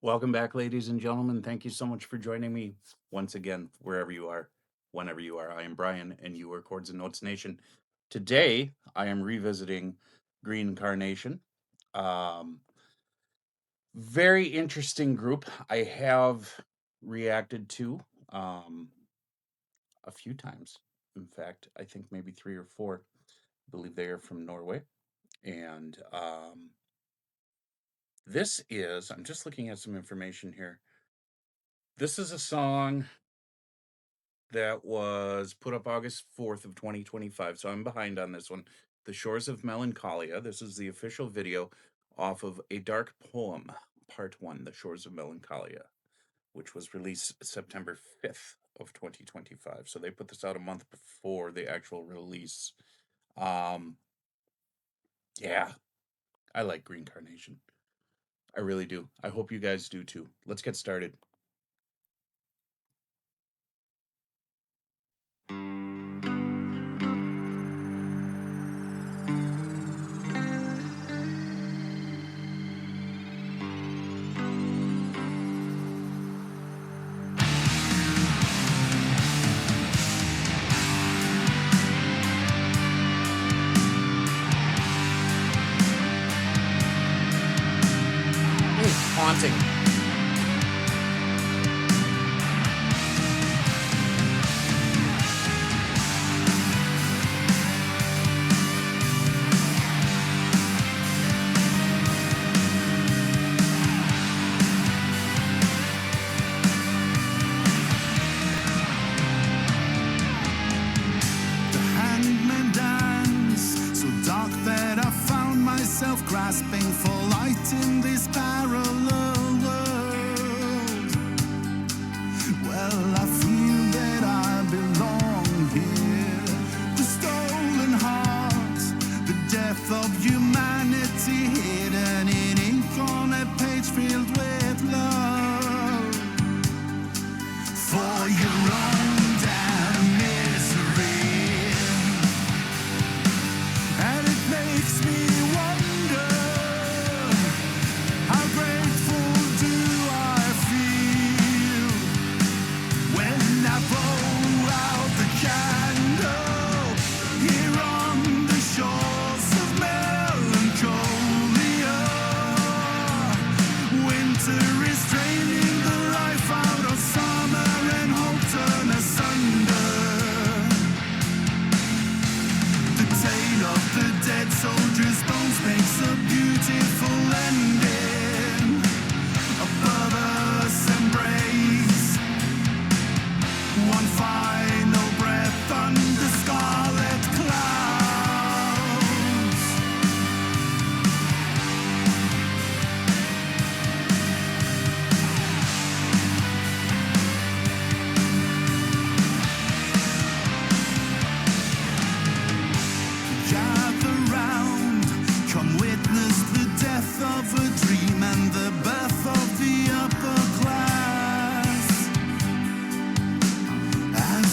Welcome back, ladies and gentlemen. Thank you so much for joining me once again, wherever you are, whenever you are. I am Brian, and you are Chords and Notes Nation. Today, I am revisiting Green Carnation. Very interesting group. I have reacted to a few times. In fact, I think maybe 3 or 4. I believe they are from Norway. And this is, I'm just looking at some information here. This is a song that was put up August 4th of 2025, so I'm behind on this one. The Shores of Melancholia. This is the official video off of A Dark Poem, Part 1, The Shores of Melancholia, which was released September 5th of 2025. So they put this out a month before the actual release. Yeah, I like Green Carnation. I really do. I hope you guys do too. Let's get started. Haunting. The hangman dance, so dark that I found myself grasping for light in this parallel world. Well, I feel that I belong here. The stolen heart, the death of humanity, hidden in ink on a page filled with love. For your own damn misery. And it makes me wonder, how grateful do I feel when I blow out the candle here on the shores of melancholia. Winter is draining the life out of summer and hope turn asunder. The tale of the dead soldier's bones makes a beautiful ending. Above us embrace one final breath under scarlet clouds. Gather round, come witness the death of a dream and the birth of the upper class. As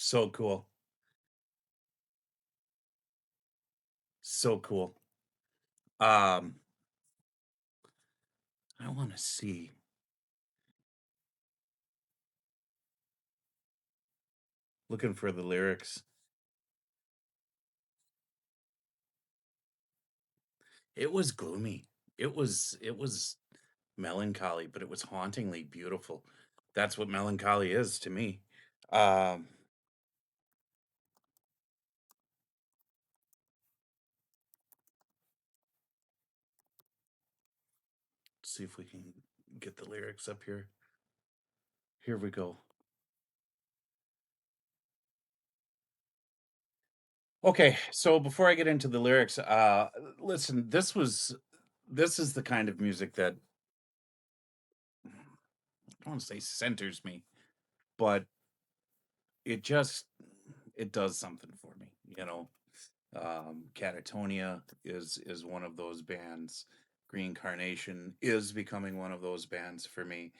So cool. So cool. Um, I want to see. Looking for the lyrics. It was gloomy. It was melancholy, but it was hauntingly beautiful. That's what melancholy is to me. Um, let's see if we can get the lyrics up here. Here we go. Okay, so before I get into the lyrics, listen, this is the kind of music that I don't want to say centers me, but it just it does something for me, you know. Catatonia is one of those bands. Green Carnation is becoming one of those bands for me,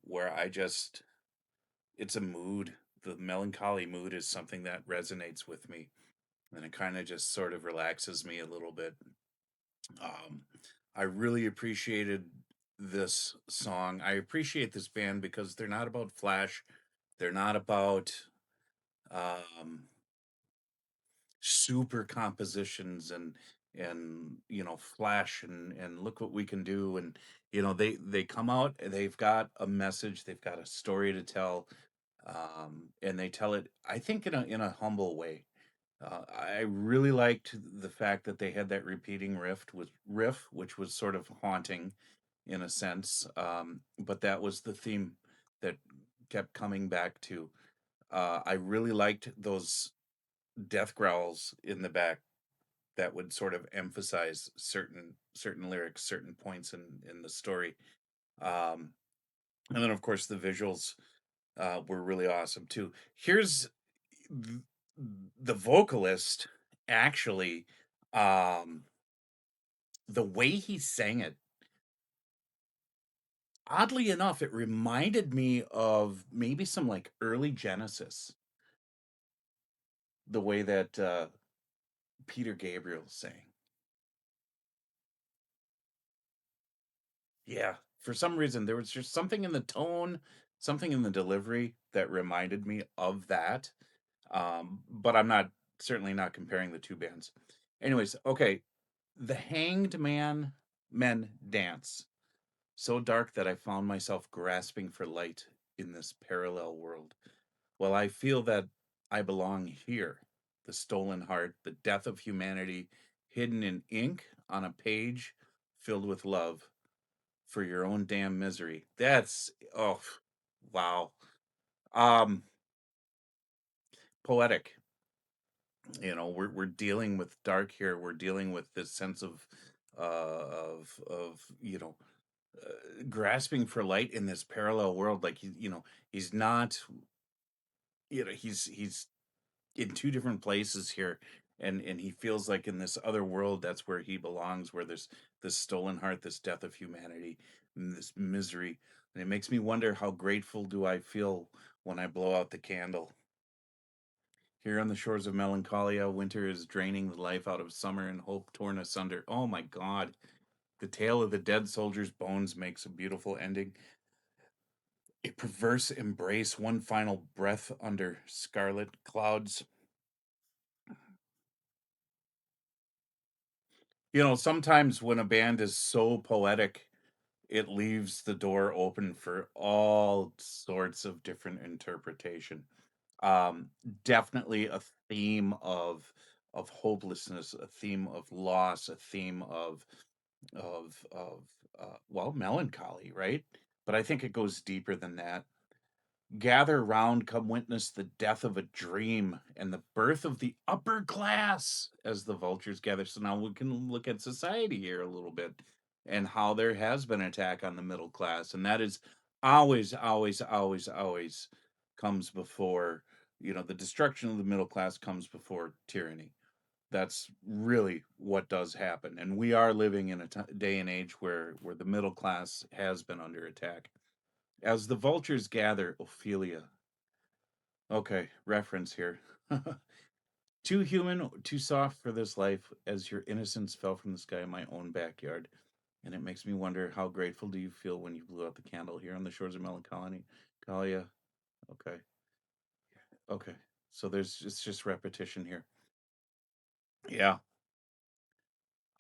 where I just it's a mood. The melancholy mood is something that resonates with me, and it kind of just sort of relaxes me a little bit. Um, I really appreciated this song. I appreciate this band because they're not about flash. They're not about um, super compositions and flash and look what we can do. And they come out. They've got a message. They've got a story to tell, and they tell it. I think in a humble way. I really liked the fact that they had that repeating riff, which was sort of haunting in a sense. But that was the theme that kept coming back to. I really liked those death growls in the back that would sort of emphasize certain lyrics, certain points in the story. Um, and then of course the visuals were really awesome too. Here's the vocalist actually, um the way he sang it, oddly enough, it reminded me of maybe some like early Genesis, the way that Peter Gabriel sang. Yeah, for some reason there was just something in the tone, something in the delivery that reminded me of that. But I'm not certainly not comparing the two bands. Anyways, okay, the Hanged Man Men Dance. So dark that I found myself grasping for light in this parallel world. Well, I feel that I belong here. The stolen heart, the death of humanity, hidden in ink on a page filled with love for your own damn misery. That's oh wow. Um Poetic. We're dealing with dark here. We're dealing with this sense of grasping for light in this parallel world. Like he's not, he's in two different places here, and he feels like in this other world that's where he belongs, where there's this stolen heart, this death of humanity, and this misery. And it makes me wonder, how grateful do I feel when I blow out the candle? Here on the shores of melancholia, winter is draining the life out of summer and hope torn asunder. Oh my God. The tale of the dead soldier's bones makes a beautiful ending. A perverse embrace, one final breath under scarlet clouds. Sometimes when a band is so poetic, it leaves the door open for all sorts of different interpretation. Um, Definitely a theme of hopelessness, a theme of loss, a theme of melancholy, right? But I think it goes deeper than that. Gather round, come witness the death of a dream and the birth of the upper class as the vultures gather. So now we can look at society here a little bit, and how there has been an attack on the middle class. And that is always, always, always, always comes before, the destruction of the middle class comes before tyranny. That's really what does happen. And we are living in a day and age where the middle class has been under attack. As the vultures gather, Ophelia, Okay, reference here. Too human, too soft for this life, as your innocence fell from the sky in my own backyard. And it makes me wonder, how grateful do you feel when you blew out the candle here on the shores of melancholy? Kalia. Okay. Okay. So it's just repetition here. Yeah.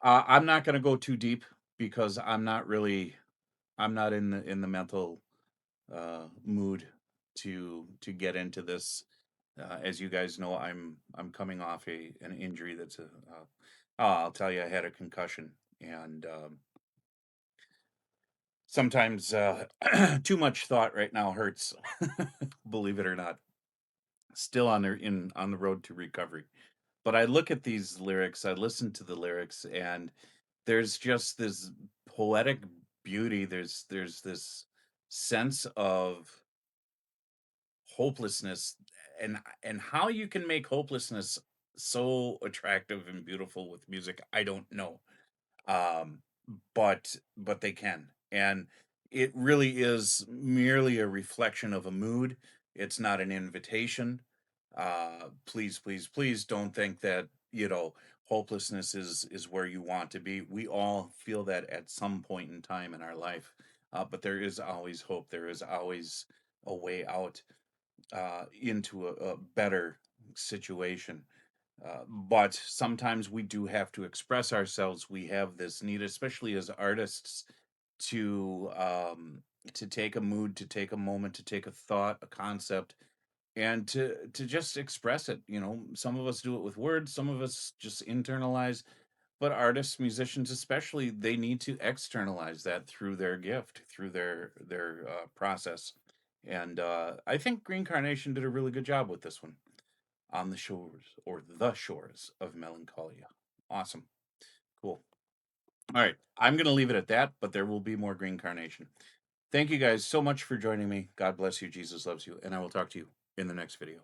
I'm not going to go too deep because I'm not in the mental mood to get into this. As you guys know, I'm coming off an injury that's I'll tell you, I had a concussion, and sometimes too much thought right now hurts. Believe it or not, still on the road to recovery. But I look at these lyrics, I listen to the lyrics, and there's just this poetic beauty. There's this sense of hopelessness, and how you can make hopelessness so attractive and beautiful with music, I don't know. um but they can, and it really is merely a reflection of a mood. It's not an invitation. Please, please, please don't think that, hopelessness is where you want to be. We all feel that at some point in time in our life, but there is always hope. There is always a way out, into a better situation. But sometimes we do have to express ourselves. We have this need, especially as artists, to to take a mood, to take a moment, to take a thought, a concept, and to just express it. Some of us do it with words, some of us just internalize. But artists, musicians especially, they need to externalize that through their gift, through their process. And I think Green Carnation did a really good job with this one, on the shores, or the shores of melancholia. Awesome. Cool. All right. I'm going to leave it at that, but there will be more Green Carnation. Thank you guys so much for joining me. God bless you. Jesus loves you. And I will talk to you in the next video.